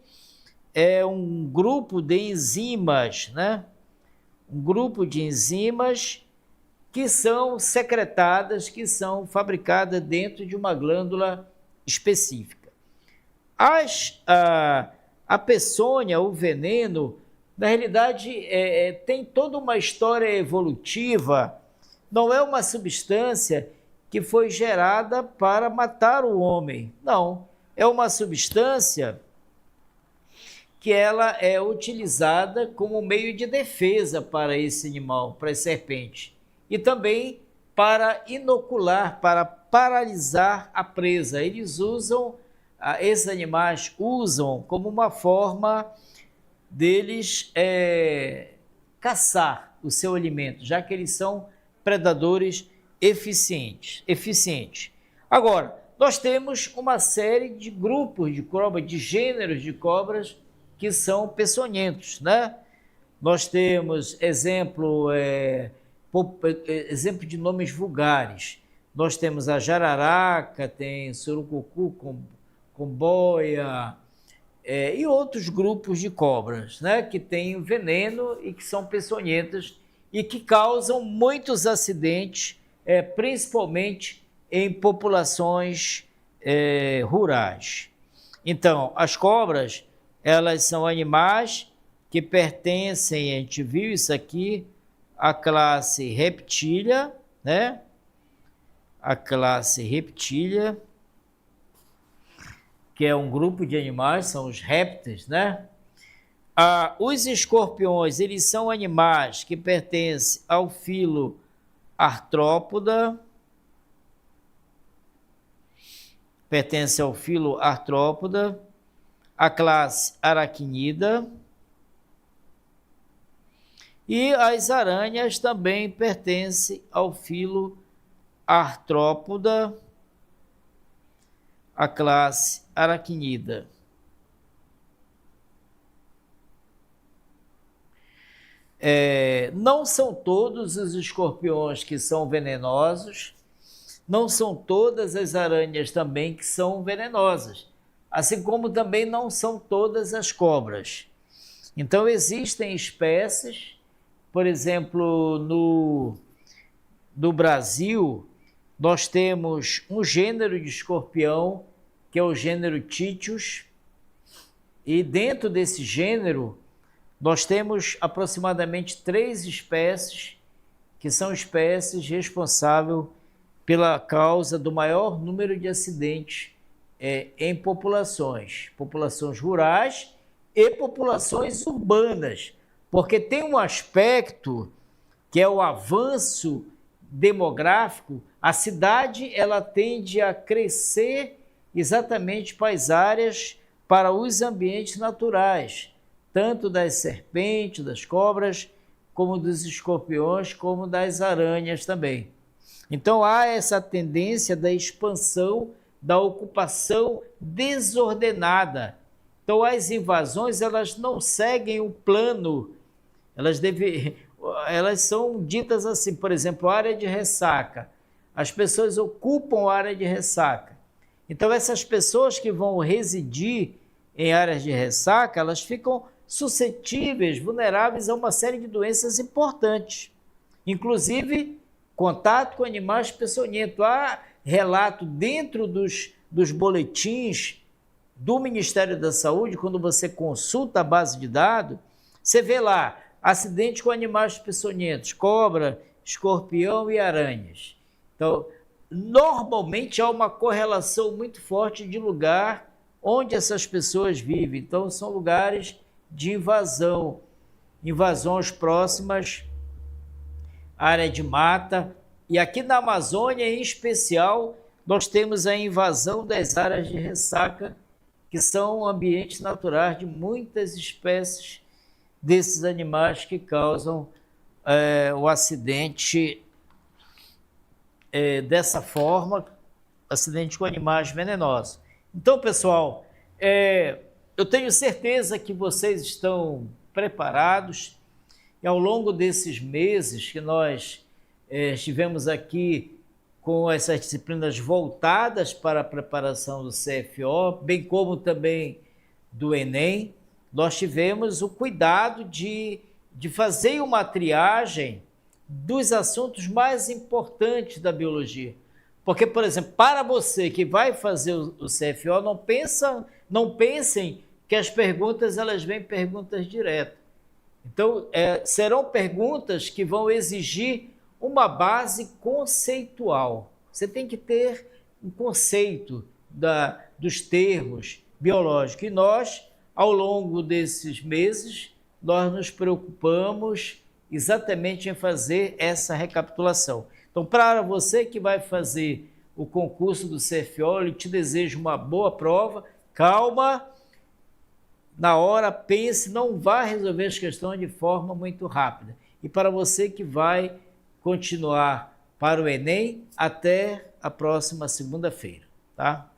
é um grupo de enzimas, né? Um grupo de enzimas que são secretadas, que são fabricadas dentro de uma glândula específica. A peçonha, o veneno, na realidade, tem toda uma história evolutiva, não é uma substância que foi gerada para matar o homem, não, é uma substância que ela é utilizada como meio de defesa para esse animal, para a serpente, e também para inocular, para paralisar a presa. Eles usam, esses animais usam como uma forma deles caçar o seu alimento, já que eles são predadores eficientes. Agora, nós temos uma série de grupos de cobras, de gêneros de cobras que são peçonhentos, né? Nós temos exemplo de nomes vulgares. Nós temos a jararaca, tem surucucu, comboia, e outros grupos de cobras, né, que têm veneno e que são peçonhentas e que causam muitos acidentes, principalmente em populações rurais. Então, as cobras, elas são animais que pertencem, a gente viu isso aqui, à classe reptília, né? A classe reptília, que é um grupo de animais, são os répteis, né? Os escorpiões, eles são animais que pertencem ao filo Artrópoda, a classe Aracnida, e as aranhas também pertencem ao filo Artrópoda, a classe Aracnida. Não são todos os escorpiões que são venenosos, não são todas as aranhas também que são venenosas, assim como também não são todas as cobras. Então, existem espécies, por exemplo, no Brasil, nós temos um gênero de escorpião, que é o gênero Títios, e dentro desse gênero, nós temos aproximadamente 3 espécies, que são espécies responsáveis pela causa do maior número de acidentes em populações rurais e populações urbanas, porque tem um aspecto que é o avanço demográfico. A cidade, ela tende a crescer exatamente para as áreas, para os ambientes naturais, tanto das serpentes, das cobras, como dos escorpiões, como das aranhas também. Então, há essa tendência da expansão, da ocupação desordenada. Então, as invasões, elas não seguem o plano, elas são ditas assim, por exemplo, área de ressaca. As pessoas ocupam a área de ressaca. Então, essas pessoas que vão residir em áreas de ressaca, elas ficam suscetíveis, vulneráveis a uma série de doenças importantes, inclusive contato com animais peçonhentos. Há relato dentro dos boletins do Ministério da Saúde, quando você consulta a base de dados, você vê lá acidente com animais peçonhentos, cobra, escorpião e aranhas. Então, normalmente há uma correlação muito forte de lugar onde essas pessoas vivem. Então, são lugares de invasões próximas à área de mata. E aqui na Amazônia, em especial, nós temos a invasão das áreas de ressaca, que são ambientes naturais de muitas espécies desses animais que causam o acidente dessa forma, acidente com animais venenosos. Então, pessoal, eu tenho certeza que vocês estão preparados, e ao longo desses meses que nós estivemos aqui com essas disciplinas voltadas para a preparação do CFO, bem como também do Enem, nós tivemos o cuidado de fazer uma triagem dos assuntos mais importantes da biologia. Porque, por exemplo, para você que vai fazer o CFO, não pensem que as perguntas elas vêm perguntas diretas. Então, serão perguntas que vão exigir uma base conceitual. Você tem que ter um conceito dos termos biológicos. E nós, ao longo desses meses, nós nos preocupamos exatamente em fazer essa recapitulação. Então, para você que vai fazer o concurso do CFO, eu te desejo uma boa prova, calma, na hora, pense, não vá resolver as questões de forma muito rápida. E para você que vai continuar para o Enem, até a próxima segunda-feira, tá?